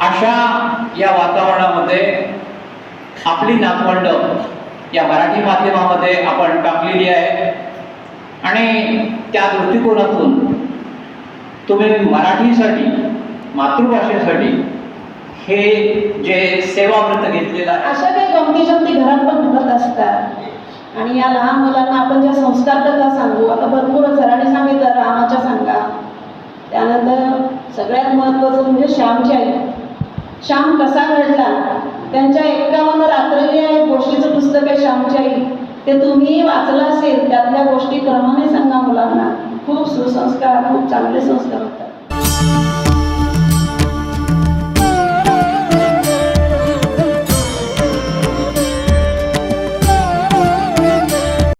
अशा या वातावरणामध्ये आपली नातवंड या मराठी माध्यमामध्ये आपण टाकलेली आहे आणि त्या दृष्टिकोनातून तुम्ही मराठीसाठी, मातृभाषेसाठी हे जे सेवाव्रत घेतलेलं आहे, अशा काही गमती जमती घरात पण घडत असतात आणि या लहान मुलांना आपण ज्या संस्कार कथा सांगू, आता भरपूर सरांनी सांगितलं रामाच्या सांगा, त्यानंतर सगळ्यात महत्त्वाचं म्हणजे श्यामची आई. श्याम कसा घडला, त्यांच्या 51 रात्रली आहे गोष्टीचं पुस्तक आहे श्यामची आई, ते तुम्ही वाचलं असेल. त्यातल्या गोष्टी क्रमाने सांगा मुलांना. खूप सुसंस्कार, खूप चांगले संस्कार होतात.